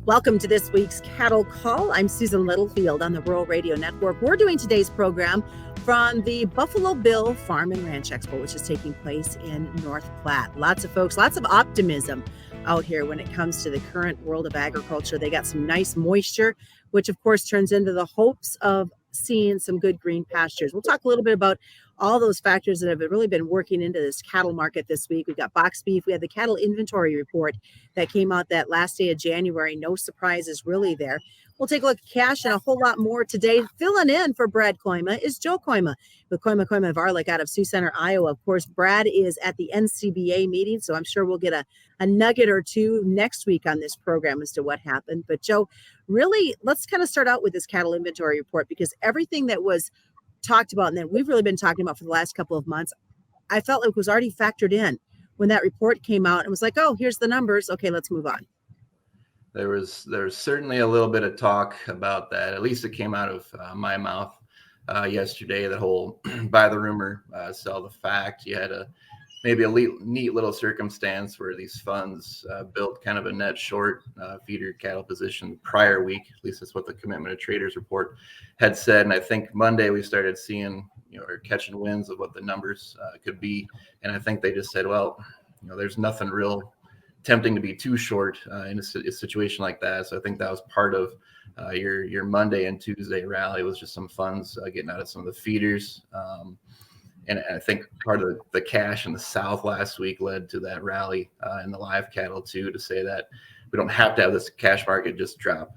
Welcome to this week's Cattle Call. I'm Susan Littlefield on the Rural Radio Network. We're doing today's program from the Buffalo Bill Farm and Ranch Expo, which is taking place in North Platte. Lots of folks, lots of optimism out here when it comes to the current world of agriculture. They got some nice moisture, which of course turns into the hopes of seeing some good green pastures. We'll talk a little bit about all those factors that have really been working into this cattle market this week. We've got box beef. We had the cattle inventory report that came out that last day of January. No surprises really there. We'll take a look at cash and a whole lot more today. Filling in for Brad Kooima is Joe Kooima with Kooima Varilek out of Sioux Center, Iowa. Of course, Brad is at the NCBA meeting, so I'm sure we'll get a nugget or two next week on this program as to what happened. But Joe, really, let's kind of start out with this cattle inventory report, because everything that was talked about and that we've really been talking about for the last couple of months, I felt like was already factored in when that report came out and was like, oh, here's the numbers. Okay, let's move on. There's certainly a little bit of talk about that. At least it came out of my mouth yesterday. The whole buy the rumor, sell the fact. You had maybe a neat little circumstance where these funds built kind of a net short feeder cattle position prior week. At least that's what the Commitment of Traders report had said. And I think Monday we started seeing, or catching winds of what the numbers could be. And I think they just said, well, there's nothing real tempting to be too short in a situation like that. So I think that was part of your Monday and Tuesday rally, was just some funds getting out of some of the feeders. And I think part of the cash in the South last week led to that rally in the live cattle too, to say that we don't have to have this cash market just drop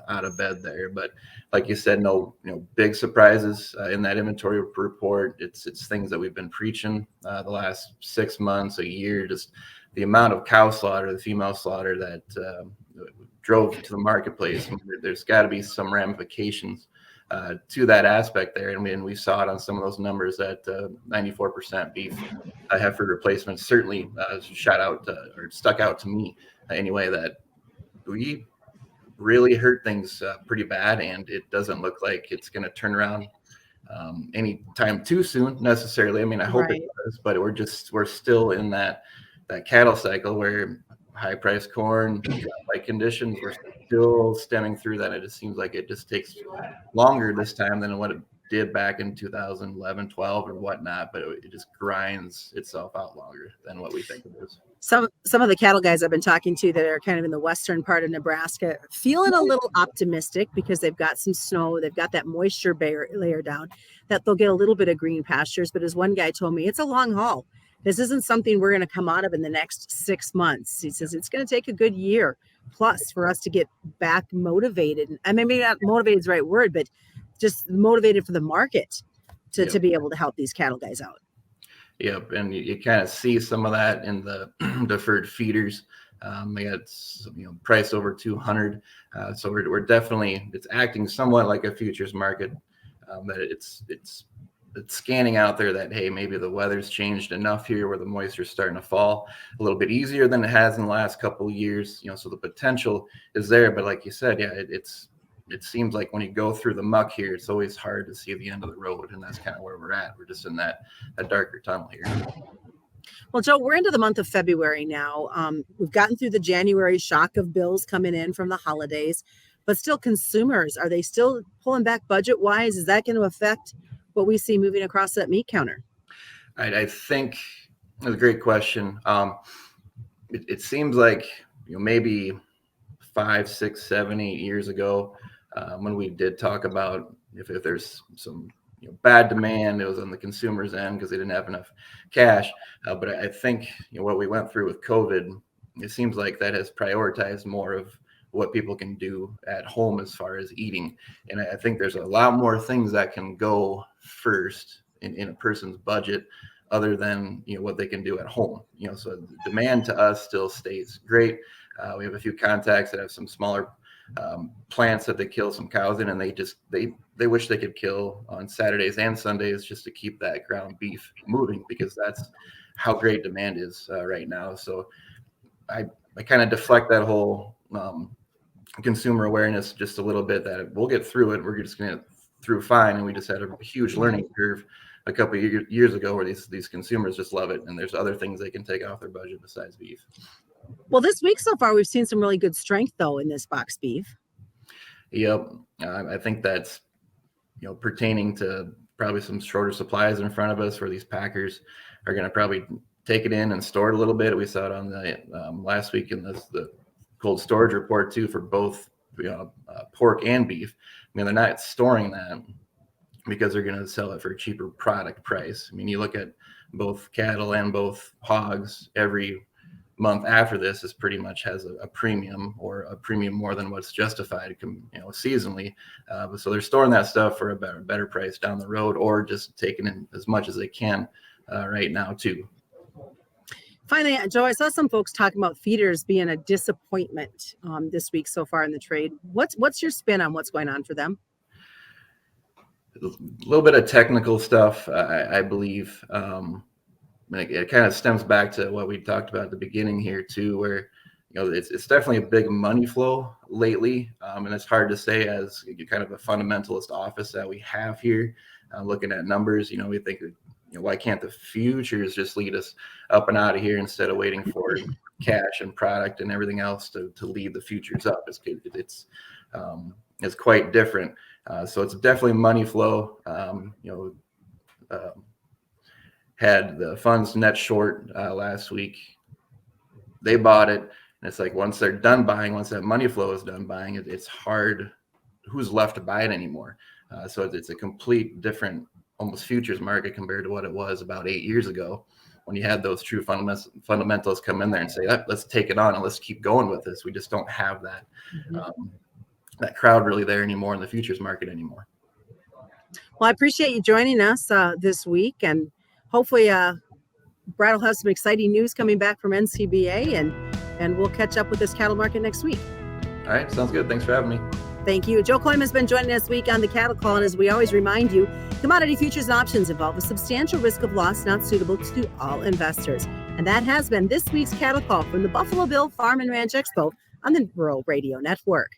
out of bed there. But like you said, no big surprises in that inventory report. It's things that we've been preaching the last 6 months, a year, just the amount of cow slaughter, the female slaughter that drove to the marketplace. There's got to be some ramifications to that aspect there. And we saw it on some of those numbers that 94% beef heifer replacement certainly stuck out to me anyway, that we really hurt things pretty bad. And it doesn't look like it's going to turn around anytime too soon necessarily. I mean, I hope it does, but we're still in that cattle cycle where high priced corn, like conditions, we're still stemming through that. It just seems like it just takes longer this time than what it did back in 2011, 12 or whatnot, but it just grinds itself out longer than what we think it is. Some of the cattle guys I've been talking to that are kind of in the western part of Nebraska feeling a little optimistic because they've got some snow, they've got that moisture layer down, that they'll get a little bit of green pastures. But as one guy told me, it's a long haul. This isn't something we're going to come out of in the next 6 months. He says it's going to take a good year plus for us to get back motivated. I mean, maybe not motivated is the right word, but just motivated for the market to be able to help these cattle guys out. Yep, and you kind of see some of that in the deferred feeders. They got price over 200, so we're definitely, it's acting somewhat like a futures market, but it's scanning out there that, hey, maybe the weather's changed enough here where the moisture's starting to fall a little bit easier than it has in the last couple of years. So the potential is there, but like you said, yeah, it seems like when you go through the muck here, it's always hard to see the end of the road, and that's kind of where we're at. We're just in that darker tunnel here. Well, Joe, we're into the month of February now. We've gotten through the January shock of bills coming in from the holidays, but still consumers, are they still pulling back budget-wise? Is that going to affect what we see moving across that meat counter? I think that's a great question. It seems like maybe 5, 6, 7, 8 years ago, when we did talk about if there's some bad demand, it was on the consumer's end because they didn't have enough cash. But I think what we went through with COVID, it seems like that has prioritized more of what people can do at home as far as eating. And I think there's a lot more things that can go first in a person's budget other than what they can do at home. So the demand to us still stays great. We have a few contacts that have some smaller plants that they kill some cows in, and they wish they could kill on Saturdays and Sundays just to keep that ground beef moving, because that's how great demand is right now. So I kind of deflect that whole consumer awareness just a little bit, that we'll get through it. We're just going to through fine. And we just had a huge learning curve a couple of years ago where these consumers just love it. And there's other things they can take off their budget besides beef. Well, this week so far, we've seen some really good strength, though, in this box beef. Yep. I think that's, pertaining to probably some shorter supplies in front of us where these packers are going to probably take it in and store it a little bit. We saw it on the last week in the cold storage report too for both pork and beef. I mean, they're not storing that because they're going to sell it for a cheaper product price. I mean, you look at both cattle and both hogs, every month after this is pretty much has a premium or a premium more than what's justified, seasonally. So they're storing that stuff for a better price down the road, or just taking in as much as they can right now too. Finally, Joe, I saw some folks talking about feeders being a disappointment this week so far in the trade. What's your spin on what's going on for them? A little bit of technical stuff, I believe. It kind of stems back to what we talked about at the beginning here too, where it's definitely a big money flow lately, and it's hard to say as kind of a fundamentalist office that we have here. Looking at numbers, we think, why can't the futures just lead us up and out of here instead of waiting for cash and product and everying else to lead the futures up? It's quite different. So it's definitely money flow. Had the funds net short last week. They bought it, and it's like once they're done buying, once that money flow is done buying, it's hard. Who's left to buy it anymore? So it's a complete different, almost futures market compared to what it was about 8 years ago, when you had those true fundamentals come in there and say, let's take it on and let's keep going with this. We just don't have that that crowd really there anymore in the futures market anymore. Well, I appreciate you joining us this week, and hopefully Brad will have some exciting news coming back from NCBA, and we'll catch up with this cattle market next week. All right, sounds good. Thanks for having me. Thank you. Joe Kooima has been joining us this week on the Cattle Call, and as we always remind you, commodity futures and options involve a substantial risk of loss not suitable to all investors. And that has been this week's Cattle Call from the Buffalo Bill Farm and Ranch Expo on the Rural Radio Network.